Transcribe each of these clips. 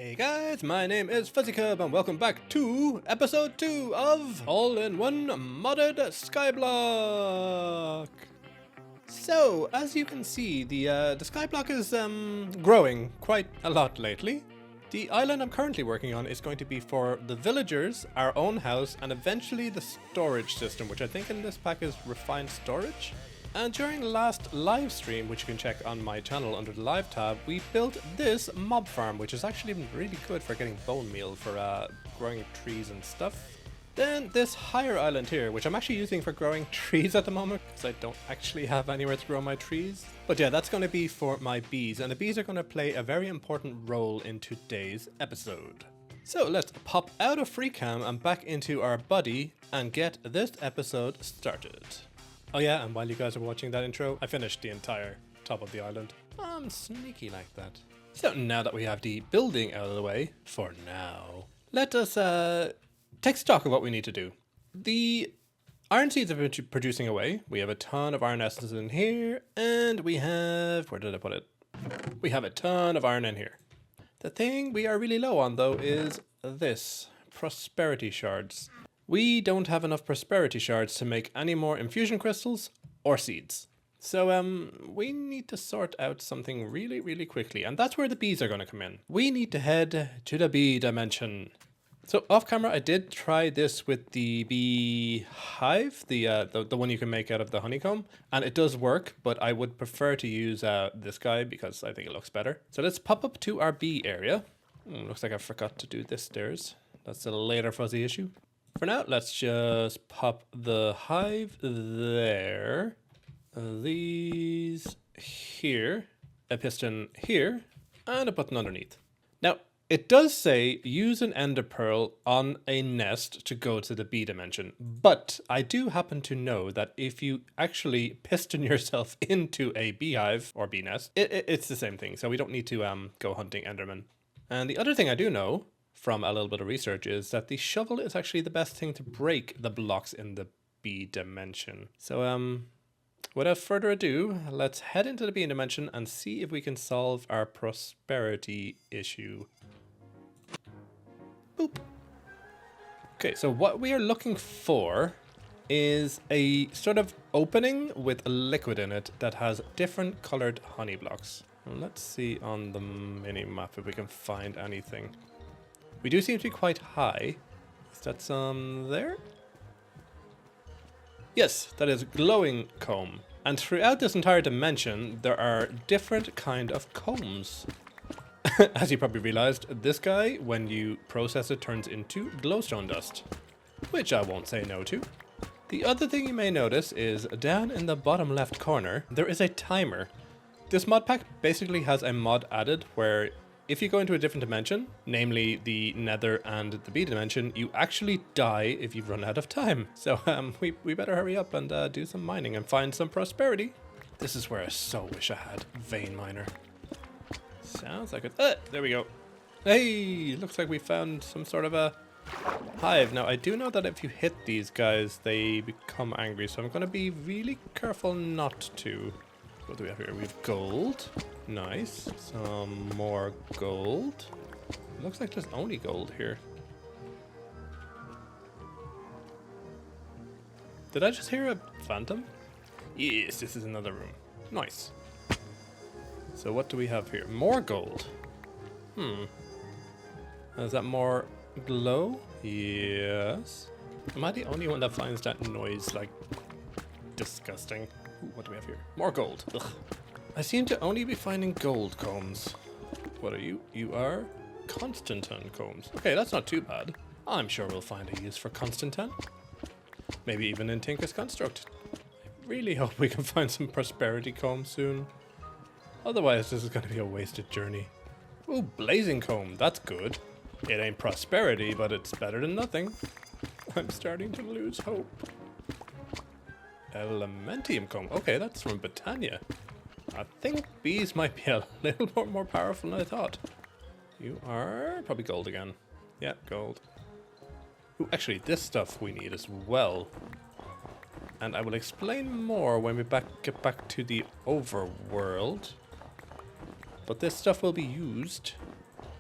Hey guys, my name is FuzzyCub and welcome back to episode 2 of All-in-One Modded Skyblock. So, as you can see, the Skyblock is growing quite a lot lately. The island I'm currently working on is going to be for the villagers, our own house, and eventually the storage system, which I think in this pack is refined storage. And during the last live stream, which you can check on my channel under the live tab, we built this mob farm, which is actually really good for getting bone meal for growing trees and stuff. Then this higher island here, which I'm actually using for growing trees at the moment, because I don't actually have anywhere to grow my trees. But yeah, that's going to be for my bees, and the bees are going to play a very important role in today's episode. So let's pop out of free cam and back into our buddy and get this episode started. Oh yeah, and while you guys are watching that intro, I finished the entire top of the island. I'm sneaky like that. So now that we have the building out of the way, for now, let us take stock of what we need to do. The iron seeds have been producing away. We have a ton of iron essences in here, and we have, where did I put it? We have a ton of iron in here. The thing we are really low on though is this, prosperity shards. We don't have enough prosperity shards to make any more infusion crystals or seeds. So we need to sort out something really quickly, and that's where the bees are going to come in. We need to head to the bee dimension. So off camera I did try this with the bee hive, the one you can make out of the honeycomb, and it does work, but I would prefer to use this guy because I think it looks better. So let's pop up to our bee area. Looks like I forgot to do this stairs. That's a later fuzzy issue. For now, let's just pop the hive there, these here, a piston here, and a button underneath. Now, it does say use an ender pearl on a nest to go to the bee dimension, but I do happen to know that if you actually piston yourself into a beehive or bee nest, it's the same thing, so we don't need to go hunting endermen. And the other thing I do know from a little bit of research is that the shovel is actually the best thing to break the blocks in the bee dimension. So without further ado, let's head into the bee dimension and see if we can solve our prosperity issue. Boop. Okay, so what we are looking for is a sort of opening with a liquid in it that has different colored honey blocks. Let's see on the mini map if we can find anything. We do seem to be quite high. Is that some there? Yes, that is glowing comb. And throughout this entire dimension, there are different kind of combs. As you probably realized, this guy, when you process it, turns into glowstone dust, which I won't say no to. The other thing you may notice is down in the bottom left corner, there is a timer. This mod pack basically has a mod added where if you go into a different dimension, namely the Nether and the bee dimension, you actually die if you run out of time. So we better hurry up and do some mining and find some prosperity. This is where I so wish I had vein miner. Sounds like it. There we go. Hey, looks like we found some sort of a hive. Now I do know that if you hit these guys, they become angry. So I'm going to be really careful not to. What do we have here? We have gold. Nice. Some more gold. Looks like there's only gold here. Did I just hear a phantom? Yes, this is another room. Nice. So what do we have here? More gold. Is that more glow? Yes. Am I the only one that finds that noise, like, disgusting? Ooh, what do we have here? More gold. Ugh. I seem to only be finding gold combs. What are you? You are Constantan combs. Okay, that's not too bad. I'm sure we'll find a use for Constantan. Maybe even in Tinker's Construct. I really hope we can find some prosperity combs soon. Otherwise, this is going to be a wasted journey. Ooh, blazing comb. That's good. It ain't prosperity, but it's better than nothing. I'm starting to lose hope. Elementium comb. Okay, that's from Britannia. I think bees might be a little more powerful than I thought. You are probably gold again. Yeah, gold. Ooh, actually, this stuff we need as well. And I will explain more when we get back to the overworld. But this stuff will be used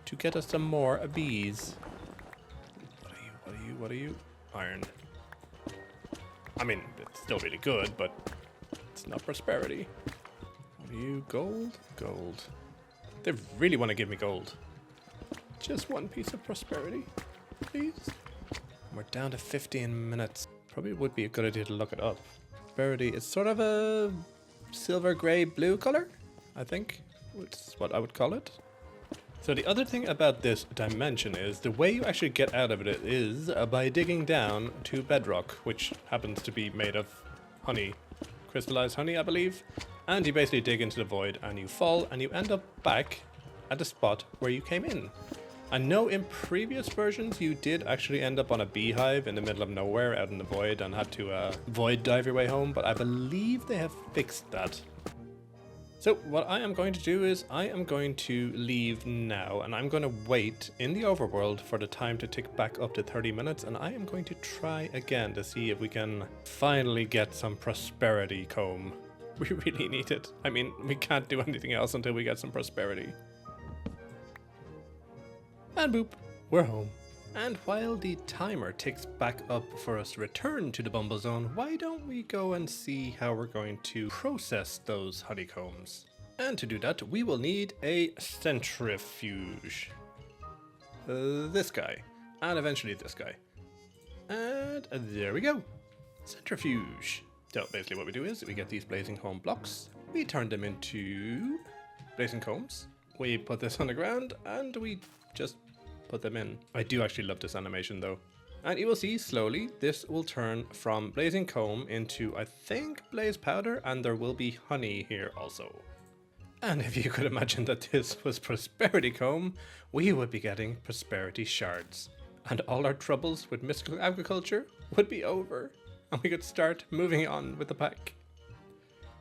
to get us some more bees. What are you? Iron. I mean, it's still really good, but it's not prosperity. What are you? Gold? Gold. They really want to give me gold. Just one piece of prosperity, please. We're down to 15 minutes. Probably would be a good idea to look it up. Prosperity is sort of a silver grey blue color, I think. That's what I would call it. So the other thing about this dimension is the way you actually get out of it is by digging down to bedrock, which happens to be made of honey, crystallized honey, I believe. And you basically dig into the void and you fall and you end up back at the spot where you came in. I know in previous versions you did actually end up on a beehive in the middle of nowhere out in the void and had to void dive your way home, but I believe they have fixed that. So what I am going to do is I am going to leave now and I'm going to wait in the overworld for the time to tick back up to 30 minutes and I am going to try again to see if we can finally get some prosperity comb. We really need it. I mean, we can't do anything else until we get some prosperity. And boop, we're home. And while the timer ticks back up for us to return to the Bumble Zone, why don't we go and see how we're going to process those honeycombs? And to do that, we will need a centrifuge. This guy. And eventually this guy. And there we go. Centrifuge. So basically what we do is we get these blazing comb blocks. We turn them into blazing combs. We put this on the ground and we just put them in. I do actually love this animation though. And you will see slowly this will turn from blazing comb into, I think, blaze powder, and there will be honey here also. And if you could imagine that this was prosperity comb, we would be getting prosperity shards. And all our troubles with mystical agriculture would be over. And we could start moving on with the pack.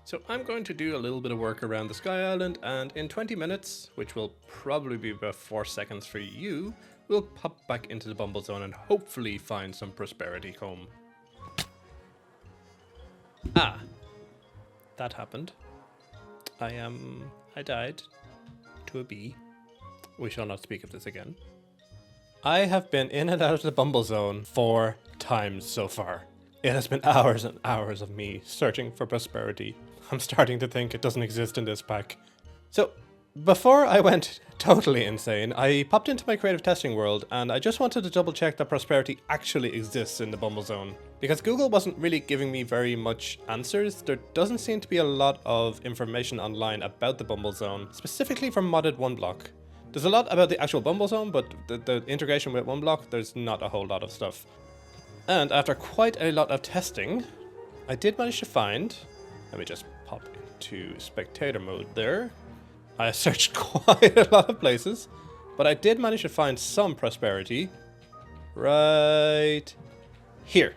So I'm going to do a little bit of work around the Sky Island, and in 20 minutes, which will probably be about 4 seconds for you, we'll pop back into the Bumble Zone and hopefully find some prosperity comb. Ah, that happened. I died to a bee. We shall not speak of this again. I have been in and out of the Bumble Zone 4 times so far. It has been hours and hours of me searching for prosperity. I'm starting to think it doesn't exist in this pack. So, before I went totally insane, I popped into my creative testing world and I just wanted to double check that prosperity actually exists in the Bumble Zone. Because Google wasn't really giving me very much answers, there doesn't seem to be a lot of information online about the Bumble Zone, specifically for modded 1 block. There's a lot about the actual Bumble Zone, but the integration with 1 block, there's not a whole lot of stuff. And after quite a lot of testing, I did manage to find, let me just pop into spectator mode there. I searched quite a lot of places, but I did manage to find some prosperity right here.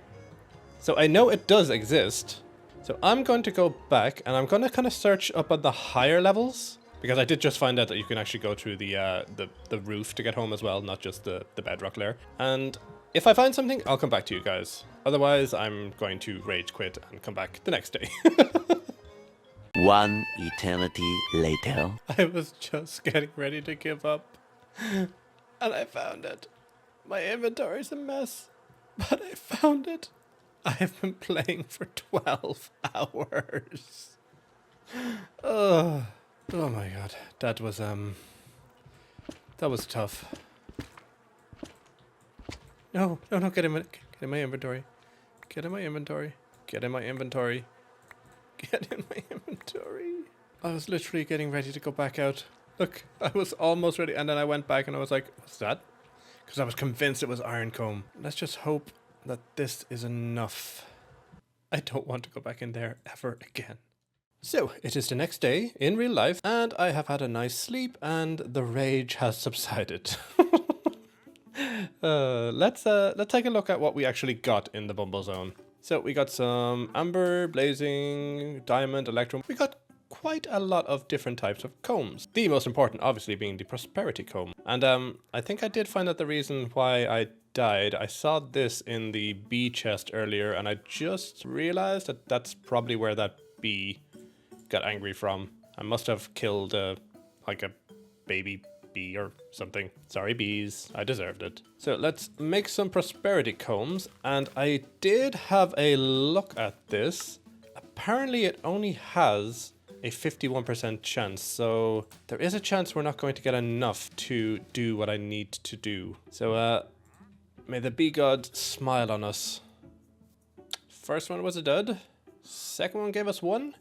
So I know it does exist. So I'm going to go back and I'm going to kind of search up at the higher levels, because I did just find out that you can actually go through the roof to get home as well, not just the bedrock layer. And if I find something, I'll come back to you guys. Otherwise, I'm going to rage quit and come back the next day. 1 eternity later. I was just getting ready to give up. And I found it. My inventory's a mess. But I found it. I have been playing for 12 hours. Oh my god. That was tough. No, get in my inventory. Get in my inventory. Get in my inventory. Get in my inventory. I was literally getting ready to go back out. Look, I was almost ready, and then I went back and I was like, what's that? Because I was convinced it was iron comb. Let's just hope that this is enough. I don't want to go back in there ever again. So, it is the next day in real life, and I have had a nice sleep, and the rage has subsided. Let's take a look at what we actually got in the Bumble Zone. So we got some amber, blazing, diamond, electrum. We got quite a lot of different types of combs. The most important obviously being the prosperity comb. And I think I did find out the reason why I died. I saw this in the bee chest earlier and I just realized that that's probably where that bee got angry from. I must have killed like a baby bee or something. Sorry, bees. I deserved it. So let's make some prosperity combs. And I did have a look at this. Apparently it only has a 51% chance. So there is a chance we're not going to get enough to do what I need to do. So may the bee god smile on us. First one was a dud. Second one gave us 1.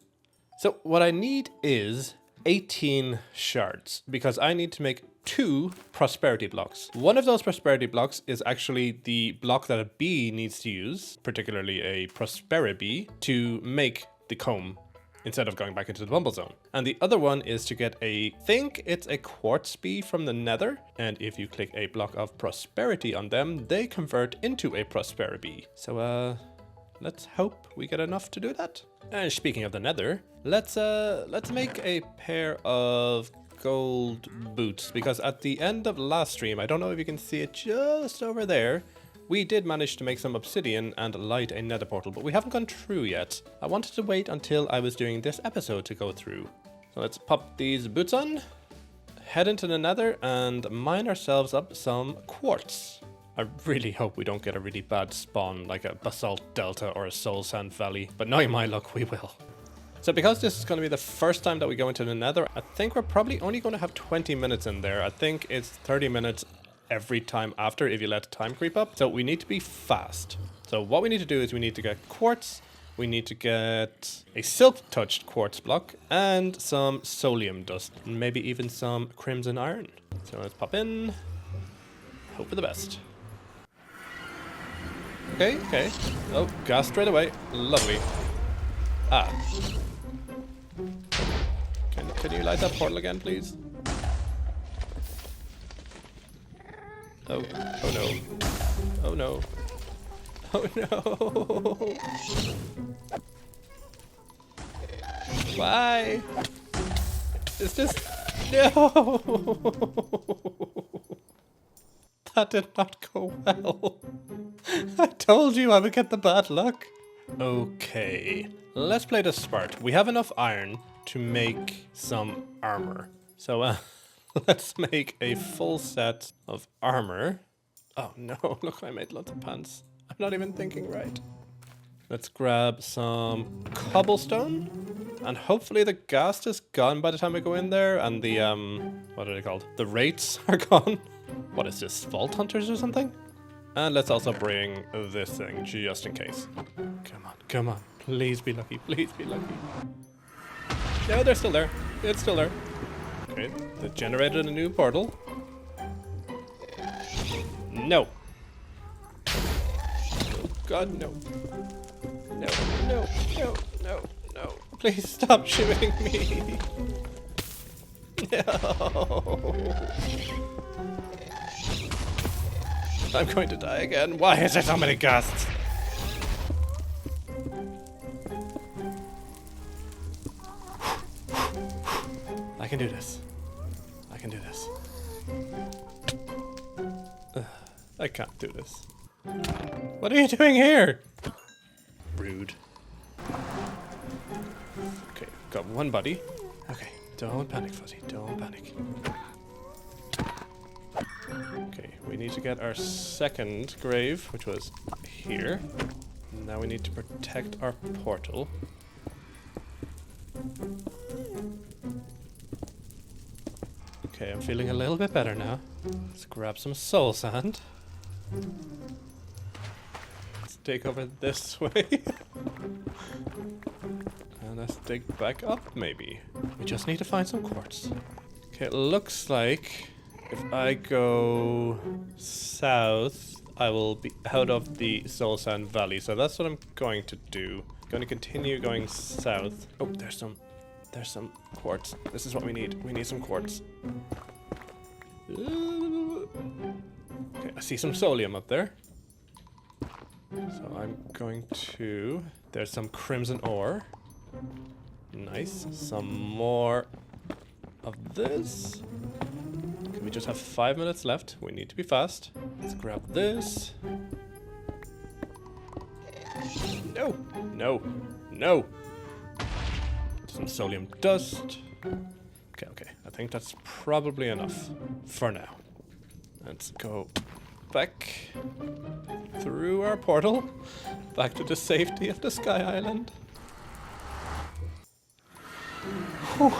So what I need is 18 shards because I need to make 2 prosperity blocks. One of those prosperity blocks is actually the block that a bee needs to use, particularly a ProsperiBEE, to make the comb instead of going back into the Bumble zone. And the other one is to get think it's a Quartz bee from the Nether. And if you click a block of prosperity on them, they convert into a ProsperiBEE. So let's hope we get enough to do that. And speaking of the Nether, let's make a pair of gold boots, because at the end of last stream, I don't know if you can see it just over there, we did manage to make some obsidian and light a nether portal, but we haven't gone through yet. I wanted to wait until I was doing this episode to go through. So let's pop these boots on, head into the Nether and mine ourselves up some quartz. I really hope we don't get a really bad spawn like a basalt delta or a soul sand valley, but knowing my luck, we will. So because this is going to be the first time that we go into the Nether, I think we're probably only going to have 20 minutes in there. I think it's 30 minutes every time after if you let time creep up. So we need to be fast. So what we need to do is we need to get quartz, we need to get a silk-touched quartz block, and some solium dust, and maybe even some crimson iron. So let's pop in, hope for the best. Okay. Oh, gas straight away. Lovely. Ah. Can you light that portal again, please? Oh no. Oh no. Oh no. Why? It's just... No! That did not go well. I told you I would get the bad luck. Okay, let's play the smart. We have enough iron to make some armor. So let's make a full set of armor. Oh no, look, I made lots of pants. I'm not even thinking right. Let's grab some cobblestone. And hopefully the ghast is gone by the time we go in there. And the, what are they called? The wraiths are gone. What is this, vault hunters or something? And let's also bring this thing, just in case. Come on. Please be lucky. Please be lucky. No, they're still there. It's still there. Okay, they generated a new portal. No. Oh God, no. No. Please stop shooting me. No. I'm going to die again. Why is there so many ghasts? I can do this. I can't do this. What are you doing here? Rude. Okay, got one buddy. Okay, don't panic, Fuzzy. Don't panic. Okay, we need to get our second grave, which was here. Now we need to protect our portal. Okay, I'm feeling a little bit better now. Let's grab some soul sand. Let's dig over this way. And let's dig back up, maybe. We just need to find some quartz. Okay, it looks like if I go south, I will be out of the soul sand valley. So that's what I'm going to do. I'm going to continue going south. Oh, there's some quartz. This is what we need. We need some quartz. Okay, I see some solium up there. So I'm going to... There's some crimson ore. Nice. Some more of this. Okay, we just have 5 minutes left. We need to be fast. Let's grab this. No. Some solium dust. Okay. I think that's probably enough for now. Let's go back through our portal, back to the safety of the Sky Island. Whew.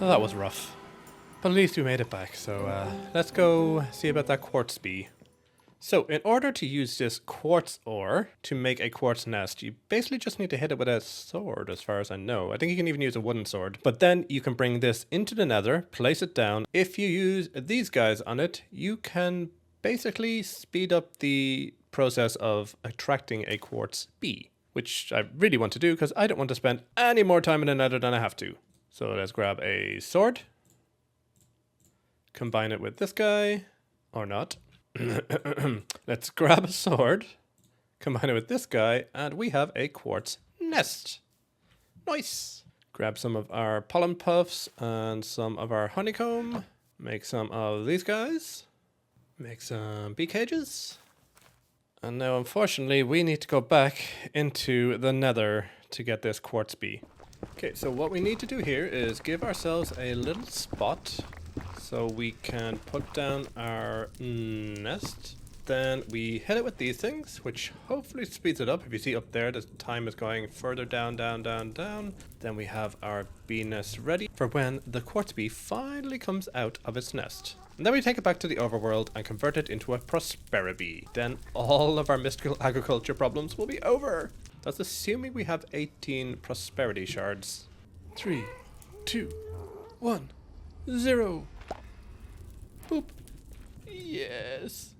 That was rough. But at least we made it back, so let's go see about that quartz bee. So, in order to use this quartz ore to make a quartz nest, you basically just need to hit it with a sword, as far as I know. I think you can even use a wooden sword. But then you can bring this into the nether, place it down. If you use these guys on it, you can basically speed up the process of attracting a quartz bee, which I really want to do because I don't want to spend any more time in the nether than I have to. So let's grab a sword, combine it with this guy, or not. Let's grab a sword, combine it with this guy, and we have a quartz nest. Nice. Grab some of our pollen puffs and some of our honeycomb. Make some of these guys. Make some bee cages. And now, unfortunately, we need to go back into the nether to get this quartz bee. Okay, so what we need to do here is give ourselves a little spot so we can put down our nest. Then we hit it with these things, which hopefully speeds it up. If you see up there, the time is going further down, down, down, down. Then we have our bee nest ready for when the quartz bee finally comes out of its nest. And then we take it back to the overworld and convert it into a ProsperiBEE. Then all of our mystical agriculture problems will be over. That's assuming we have 18 prosperity shards. 3, 2, 1, 0. Boop. Yes.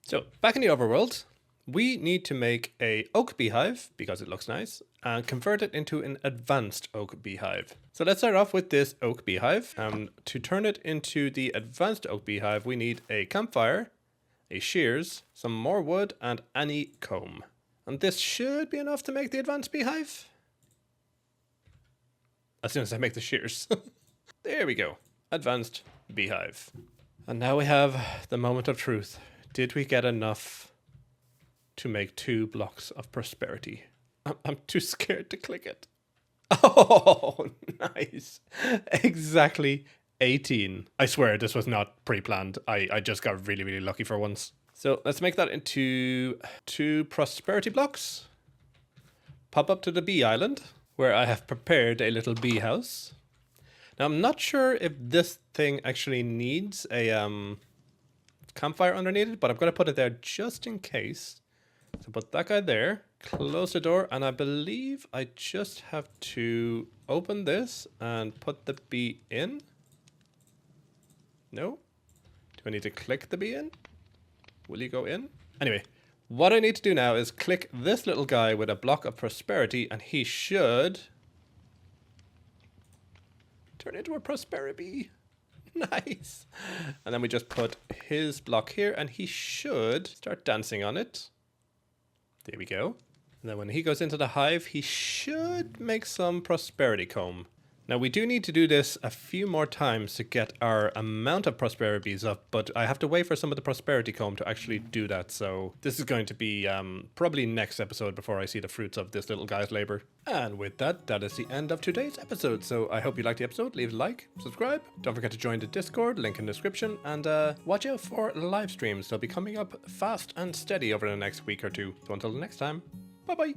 So, back in the overworld, we need to make a oak beehive, because it looks nice, and convert it into an advanced oak beehive. So let's start off with this oak beehive. To turn it into the advanced oak beehive, we need a campfire, a shears, some more wood, and any comb. And this should be enough to make the advanced beehive. As soon as I make the shears. There we go. Advanced beehive. And now we have the moment of truth. Did we get enough to make 2 blocks of prosperity? I'm too scared to click it. Oh, nice. Exactly 18. I swear this was not pre-planned. I just got really, really lucky for once. So let's make that into 2 prosperity blocks. Pop up to the bee island, where I have prepared a little bee house. Now, I'm not sure if this thing actually needs a campfire underneath it, but I'm going to put it there just in case. So put that guy there, close the door, and I believe I just have to open this and put the bee in. No? Do I need to click the bee in? Will you go in? Anyway, what I need to do now is click this little guy with a block of prosperity, and he should turn into a ProsperiBEE. Nice. And then we just put his block here, and he should start dancing on it. There we go. And then when he goes into the hive, he should make some prosperity comb. Now, we do need to do this a few more times to get our amount of ProsperiBEEs up, but I have to wait for some of the prosperity comb to actually do that. So this is going to be probably next episode before I see the fruits of this little guy's labor. And with that, that is the end of today's episode. So I hope you liked the episode. Leave a like, subscribe. Don't forget to join the Discord, link in the description, and watch out for live streams. They'll be coming up fast and steady over the next week or two. So until next time, bye-bye.